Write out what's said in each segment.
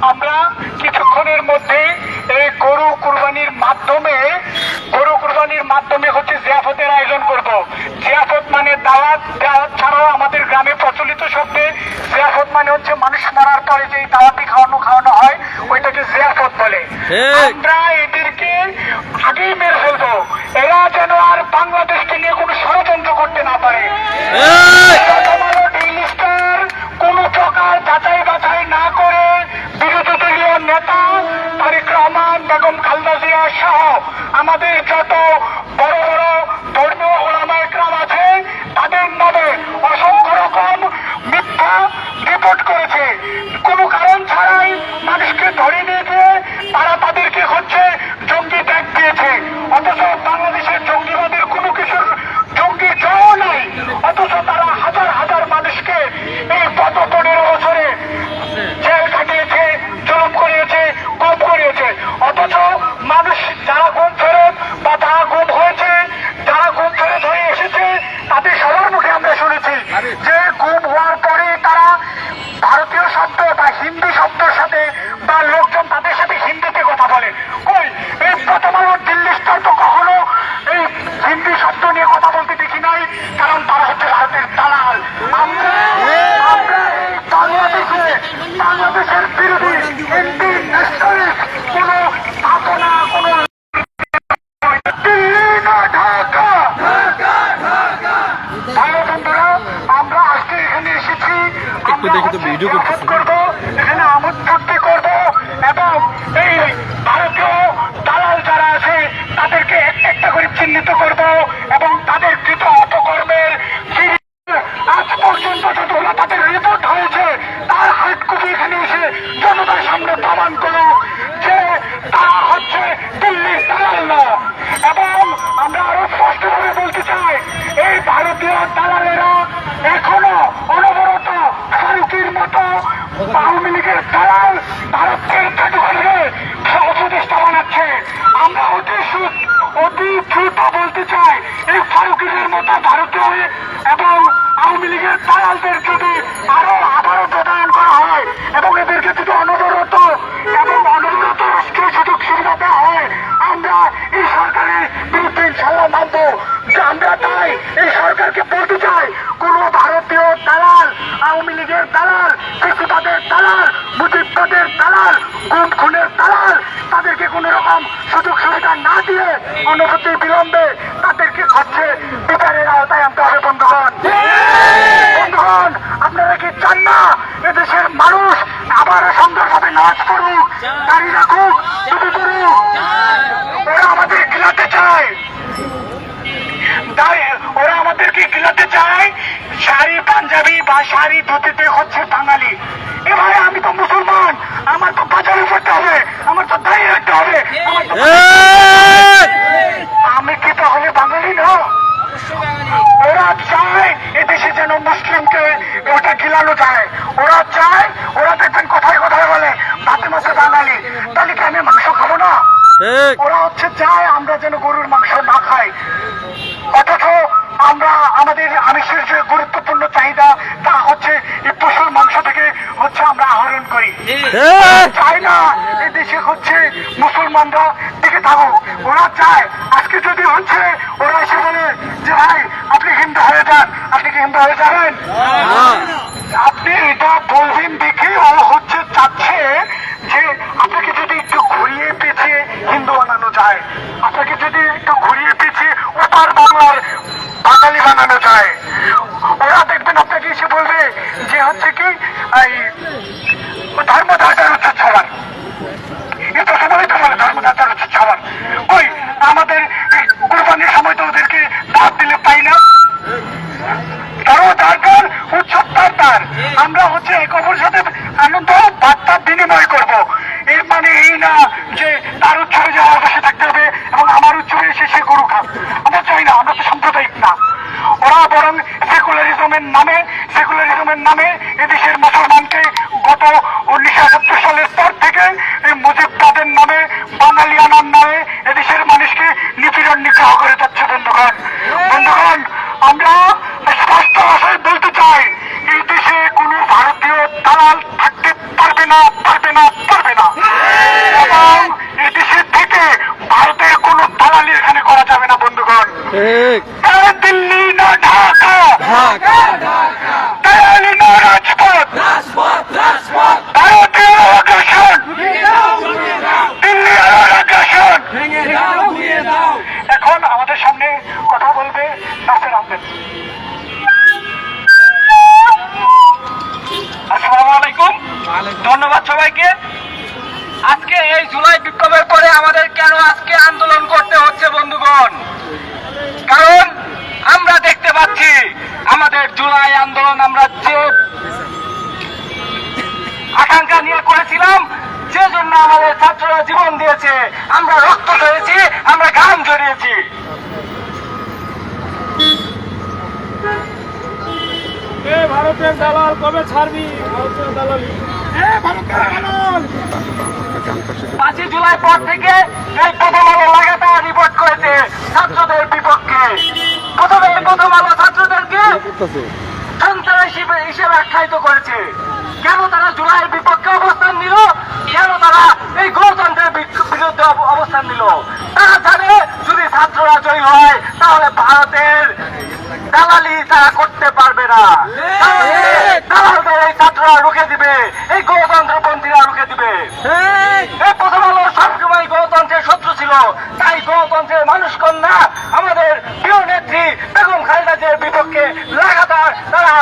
আমরা কিছুক্ষণের মধ্যে এই গরু কুরবানির মাধ্যমে হচ্ছে জিয়াফতের আয়োজন করব। জিয়াফত মানে দাওয়াত, দাওয়াত ছাড়াও আমাদের গ্রামে প্রচলিত শব্দে জিয়াফত মানে হচ্ছে মানুষ মরার পরে যে দাওয়াতি খাওয়ানো হয় ওইটাকে জিয়াফত বলে। আমরা এদেরকে আগেই মেরে ফেলবো, এরা যেন আর বাংলাদেশকে নিয়ে কোনো ষড়যন্ত্র করতে না পারে। কোন প্রকার যাচাই বাছাই না করে বিরোধী দলীয় নেতা তারেক রহমান, বেগম খালেদা জিয়া সহ আমাদের যত বড় বড় ধর্মীয় ওলামায়ে কেরাম আছে তাদের নামে অসংখ্য রকম মিথ্যা রিপোর্ট করেছে। কোনো কারণ ছাড়াই মানুষকে ধরে নিয়ে গিয়ে তারা তাদেরকে হচ্ছে জঙ্গি ট্যাগ দিয়েছে, অথচ বাংলাদেশের জঙ্গিবাদের কোনো কিছুর জঙ্গি জয় নাই, অথচ তারা হাজার হাজার মানুষকে এই গত 15 বছরে জেল কাটিয়েছে, জুলুম করিয়েছে, গুম করিয়েছে। অথচ মানুষ যারা গুম ফেরত বা যারা গুম হয়েছে, যারা গুম ফেরত হয়ে এসেছে তাদের সবার মুখে আমরা শুনেছি যে গুম হওয়ার পরে তারা ভারতীয় শব্দ বা হিন্দি শব্দের সাথে বা লোকজন তাদের সাথে হিন্দিতে কথা বলে। কই এই প্রথম আলো দিল্লি স্টার তো কখনো এই হিন্দি শব্দ নিয়ে কথা বলতে দেখি নাই, কারণ তারা হচ্ছে ভারতের দালাল। আমরা এই বাংলাদেশের বিরোধী হিন্দি ন্যাশনালিস্ট কোন ভাবনা, কোন বন্ধুরা, আমরা আজকে এখানে এসেছি, করবো এখানে আমোদ ফুর্তি করবো এবং এই ভারতীয় দালাল যারা আছে তাদেরকে একটা করে চিহ্নিত করব এবং তাদের কৃত অপকর্মের আজ পর্যন্ত যতগুলো তাদের রিপোর্ট হয়েছে তার হার্ড কপি এখানে এসে জনতার সামনে প্রমাণ করো যে তারা হচ্ছে দিল্লির দালাল না। এবং আমরা আরো স্পষ্টভাবে বলতে চাই, এই ভারতীয় দালালেরা এখনো অনবরত ফারুকের মতো আওয়ামী লীগের দালাল ভারতকে জাদুঘরে উপদেষ্টা বানাচ্ছে। আমরা অতি দ্রুত বলতে চাই, এই ফারুকের মতো ভারতীয় এবং আওয়ামী লীগের দালালদের যদি আবারও প্রদান করা হয় এবং এদেরকে যদি অনবরত রাষ্ট্রীয় সুযোগ সুবিধা দেওয়া হয়, আমরা এই সরকারের বিরুদ্ধে ইনশাল্লাহ মানব। আমরা তাই এই সরকারকে বলতে চাই, কোন ভারতীয় দালাল, আওয়ামী লীগের দালাল, কৃষিবাদের দালাল, মুজিববাদের দালাল, গুম খুনের দালাল তাদেরকে কোন রকম সুযোগ সুবিধা না দিয়ে অনবরত বিলম্বে তাদেরকে হচ্ছে বিচারের আওতায় আনতে হবে। বন্ধুগণ, আপনারা কি চান না এদেশের মানুষ আবার সুন্দরভাবে নাচ করুক, দাঁড়িয়ে রাখুক, টুপি পড়ুক? ওরা আমাদের গিলাতে চায়, ওরা আমাদেরকে গিলাতে চায় শাড়ি পাঞ্জাবি বা শাড়ি ধুতিতে হচ্ছে বাঙালি। এবারে আমি তো মুসলমান, আমার তো বাজারে পড়তে হবে, আমার তো দাঁড়িয়ে রাখতে হবে, আমি কি তাহলে বাঙালি না? ওরা চায় এদেশে যেন মুসলিমকে ওটা গিলানো যায়, ওরা চায়, ওরা দেখবেন কথায় কথায় বলে মাঝে মাঝে বাঙালি, তাহলে কি আমি মাংস খাবো না? ওরা হচ্ছে চায় আমরা যেন গরুর মাংস না খাই, অথচ আমরা আমাদের আমিষের যে গুরুত্বপূর্ণ চাহিদা তা হচ্ছে এই পশুর মাংস থেকে হচ্ছে আমরা আহরণ করি। চাই না এদেশে হচ্ছে মুসলমানরা টিকে থাকুক, ওরা চায় আজকে যদি হচ্ছে ওরা এসে বলে যে ভাই আপনি হিন্দু হয়ে যান, আপনি কি হিন্দু হয়ে যাবেন? আপনি এটা বলবেন দেখে ও হচ্ছে চাচ্ছে যে আপনাকে যদি একটু ঘুরিয়ে পেঁচিয়ে হিন্দু বানানো যায়, আপনাকে যদি একটু ঘুরিয়ে পেঁচিয়ে ওপার বাংলার বাঙালি বানানো যায়, ওরা দেখবেন আপনাকে এসে বলবে যে হচ্ছে কি এই ধর্মযাত্রার হচ্ছে ছড়ান, এটা সবাই তো বলে ধর্মযাত্রার হচ্ছে ছড়ান। ওই আমাদের কুরবানির সময় তো ওদেরকে দাঁত দিলে পাই না, তারও দরকার উৎসব তার আমরা হচ্ছে এক অপরের সাথে আনন্দ বার্তা বিনিময় করব। এর মানে এই না যে তার উৎসবে যাওয়া বসে থাকতে হবে এবং আমার উৎসবে এসে সে গরু খাক, আমরা চাই না, আমরা তো সাম্প্রদায়িক না। ওরা বরং সেকুলারিজমের নামে এদেশের মুসলমানকে গত 1971 সালের পর থেকে এই মুজিববাদের নামে, বাঙালিয়ানার নামে এদেশের মানুষকে নিপীড়ন নিগ্রহ করে যাচ্ছে। বন্ধুগণ, আমরা স্পষ্ট ভাষায় বলতে চাই, এই দেশে কোনো ভারতীয় দালাল থাকতে পারবে না। দিল্লি না ঢাকা, দেয়ালি না রাজপথ, ভারতীয় আগ্রাসন, দিল্লি আগ্রাসন। এখন আমাদের সামনে কথা বলবে নাসির আহমেদ। আসসালামু আলাইকুম, ধন্যবাদ সবাইকে। আজকে এই জুলাই বিপ্লবের পরে আমাদের কেন আজকে আন্দোলন করতে হচ্ছে বন্ধুগণ? কারণ আমরা দেখতে পাচ্ছি আমাদের জুলাই আন্দোলন আমরা যে আকাঙ্ক্ষা নিয়ে করেছিলাম, যে জন্য আমাদের ছাত্ররা জীবন দিয়েছে, আমরা রক্ত ঝরিয়েছি, আমরা ঘাম ঝরিয়েছি। ভারতের দালাল কবে ছাড়বি? ভারতের দালালি, ভারতের 5 জুলাই পর থেকে এই প্রথম আলো লাগাতার রিপোর্ট করেছে ছাত্রদের বিপক্ষে। প্রথম আলো ছাত্রদেরকে সন্ত্রাসী হিসেবে আখ্যায়িত করেছে। কেন তারা জুলাইয়ের বিপক্ষে অবস্থান নিল? কেন তারা এই গণতন্ত্রের বিরুদ্ধে অবস্থান নিল? তারা জানে যদি ছাত্ররা জয়ী হয় তাহলে ভারতের দালালি তারা করতে পারবে না। দালালদের এই ছাত্ররা রুখে দিবে, এই গণতন্ত্রপন্থীরা রুখে দিবে। এই প্রথম আলো সবসময় গণতন্ত্রের শত্রু ছিল, তাই গণতন্ত্রের মানুষ কন্যা আমাদের প্রিয় নেত্রী বেগম খালেদা জিয়ার বিপক্ষে লাগাতার তারা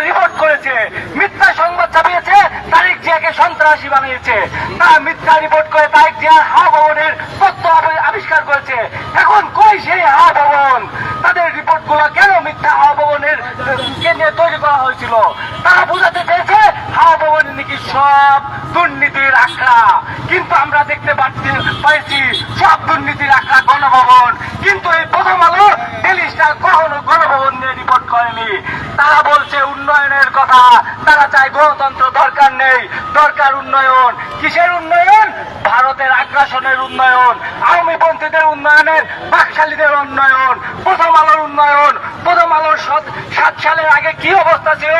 রিপোর্ট করেছে, মিথ্যা সংবাদ ছাপিয়েছে, তারেক জিয়াকে সন্ত্রাসী বানিয়েছে। তারা মিথ্যা রিপোর্ট করে তারেক জিয়ার হাওয়া ভবনের তথ্য আবিষ্কার করেছে। এখন কই সেই হাওয়া ভবন? তাদের রিপোর্ট গুলো কেন মিথ্যা হাওয়া ভবনের কেন্দ্রে তৈরি করা হয়েছিল? তারা বোঝাতে চেয়েছে হাওয়া ভবনে নাকি সব দুর্নীতির আখড়া, কিন্তু আমরা দেখতে পাচ্ছি সব দুর্নীতির আখড়া গণভবন। কিন্তু এই প্রথম আলো ডেইলি স্টার কখনো গণভবন নিয়ে রিপোর্ট করেনি। তারা বলছে উন্নয়নের কথা, তারা চায় গণতন্ত্র দরকার নেই, দরকার উন্নয়ন। কিসের উন্নয়ন? ভারতের আগ্রাসনের উন্নয়ন, আওয়ামী পন্থীদের উন্নয়নের, বাকশালীদের উন্নয়ন, প্রথম আলোর উন্নয়ন। প্রথম আলোর 7 সালের আগে কি অবস্থা ছিল,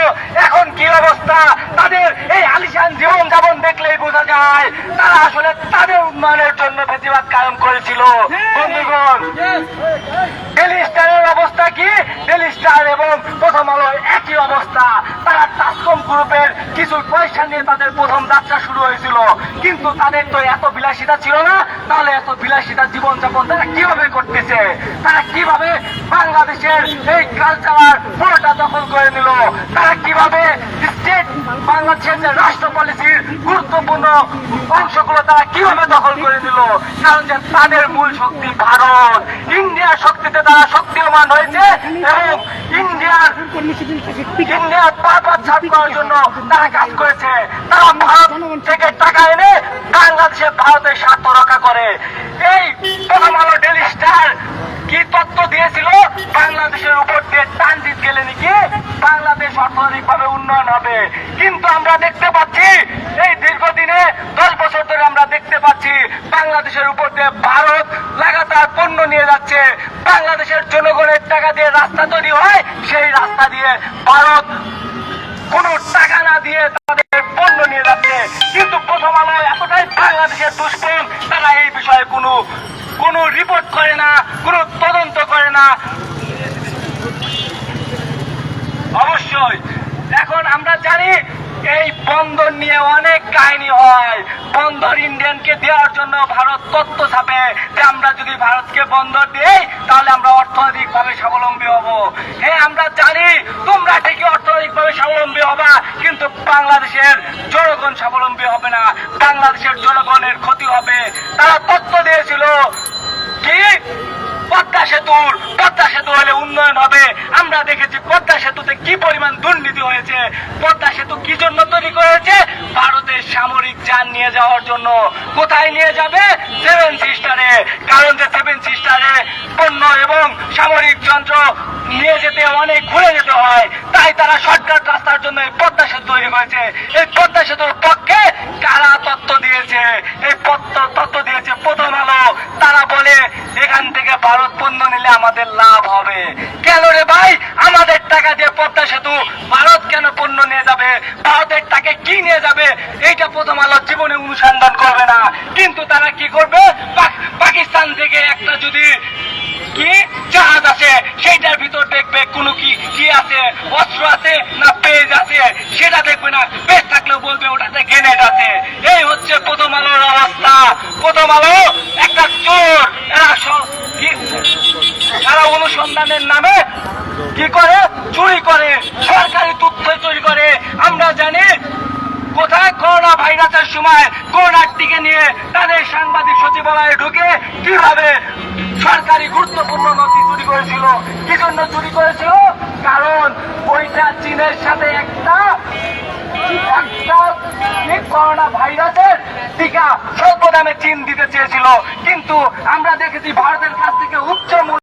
এখন কি অবস্থা, তাদের এই আলিশান জীবন যাপন দেখলেই বোঝা যায় তারা আসলে তাদের উন্নয়নের জন্য প্রতিবাদ কায়েম করেছিল। বন্ধুগণ, ডেইলি স্টারের অবস্থা কি? ডেইলি স্টার এবং প্রথম আলো একই অবস্থা। তারা টাসকম গ্রুপের কিছু পয়সা নিয়ে তাদের প্রথম যাত্রা শুরু হয়েছিল, কিন্তু তাদের তো এত বিলাসিতা ছিল না। তাহলে এত বিলাসিতা জীবনযাপন তারা কিভাবে করতেছে? তারা কিভাবে বাংলাদেশের এই কালচার পুরোটা দখল করে নিল? তারা কিভাবে স্টেট বাংলাদেশের যে রাষ্ট্র পলিসির গুরুত্বপূর্ণ অংশগুলো তারা কিভাবে দখল করে নিল? কারণ যে তাদের মূল শক্তি ভারত, ইন্ডিয়ার শক্তিতে তারা শক্তিমান হয়েছে এবং ইন্ডিয়ার পারপাস সার্ভ করার জন্য তারা কাজ করেছে। তারা ভারত থেকে টাকা এনে বাংলাদেশে ভারতের স্বার্থ রক্ষা করে। এই প্রথম আলো ডেইলি স্টার কি তথ্য দিয়েছিল? বাংলাদেশের উপর দিয়ে ট্রানজিট গেলে নাকি বাংলাদেশ অর্থনৈতিকভাবে উন্নয়ন হবে। কিন্তু আমরা দেখতে পাচ্ছি এই দীর্ঘদিনে 10 বছর ধরে আমরা দেখতে পাচ্ছি বাংলাদেশের উপর দিয়ে ভারত লাগাতার পণ্য নিয়ে যাচ্ছে। বাংলাদেশের জনগণের টাকা দিয়ে রাস্তা তৈরি হয়, সেই রাস্তা দিয়ে ভারত কোন টাকা না দিয়ে তাদের পণ্য নিয়ে যাচ্ছে। কিন্তু প্রথম আলো এতটাই বাংলাদেশের দুশ্মন, তারা এই বিষয়ে কোনো রিপোর্ট করে না, কোনো তদন্ত করে না। অবশ্যই এখন আমরা জানি এই বন্দর নিয়ে অনেক কাহিনী হয়। বন্দর ইন্ডিয়ানকে দেওয়ার জন্য ভারত তথ্য ছাপে যে আমরা যদি ভারতকে বন্দর দিই তাহলে আমরা অর্থনৈতিকভাবে স্বাবলম্বী হব। হ্যাঁ, আমরা জানি তোমরা ঠিকই অর্থনৈতিকভাবে স্বাবলম্বী হবা, কিন্তু বাংলাদেশের জনগণ স্বাবলম্বী হবে না, বাংলাদেশের জনগণের ক্ষতি হবে। তারা তথ্য দিয়েছিল কি পদ্মা সেতু হলে উন্নয়ন হবে। আমরা দেখেছি পদ্মা সেতুতে কি পরিমাণ দুর্নীতি হয়েছে। পদ্মা সেতু কি জন্য তৈরি করেছে? ভারতের সামরিক যান নিয়ে যাওয়ার জন্য। কোথায় নিয়ে যাবে? 7 সিস্টারে। কারণ যে 7 সিস্টারে পণ্য এবং সামরিক যন্ত্র নিয়ে যেতে অনেক ঘুরে যেতে হয়, তাই তারা শর্টকাট রাস্তার জন্য এই পদ্মা সেতু তৈরি করেছে। এই পদ্মা সেতুর পক্ষে কারা তথ্য দিয়েছে? এই তথ্য দিয়েছে প্রথম আলো। তারা বলে এখান থেকে ভারত পণ্য নিলে আমাদের লাভ হবে। কেন রে ভাই? আমাদের টাকা দিয়ে পদ্মা সেতু ভারত কেন পণ্য নিয়ে যাবে? ভারতের টাকা কি নিয়ে যাবে? এইটা প্রথম আলো জীবনে অনুসন্ধান করবে না। কিন্তু তারা কি করবে? পাকিস্তান থেকে একটা যদি কি জাহাজ আছে সেইটার ভিতর দেখবে কোনো কি কি আছে, অস্ত্র আছে না পেজ আছে সেটা দেখবে না, পেজ থাকলেও বলবে ওটাতে গ্রেনেড আছে। এই হচ্ছে প্রথম আলোর অবস্থা। প্রথম আলো একটা চোর, এরা অনুসন্ধানের নামে কি করে, চুরি করে, সরকারি তথ্য চুরি করে। আমরা জানি কোথায় করোনা ভাইরাসের সময় করোনার টিকে নিয়ে তাদের সাংবাদিক সচিবালয়ে ঢুকে কিভাবে সরকারি গুরুত্বপূর্ণ নথি চুরি করেছিল। কি জন্য চুরি করেছিল? কারণ ওইটা চীনের সাথে একটা করোনা ভাইরাসের টিকা স্বল্প দামে চীন দিতে চেয়েছিল, কিন্তু আমরা দেখেছি ভারতের কাছ থেকে উচ্চ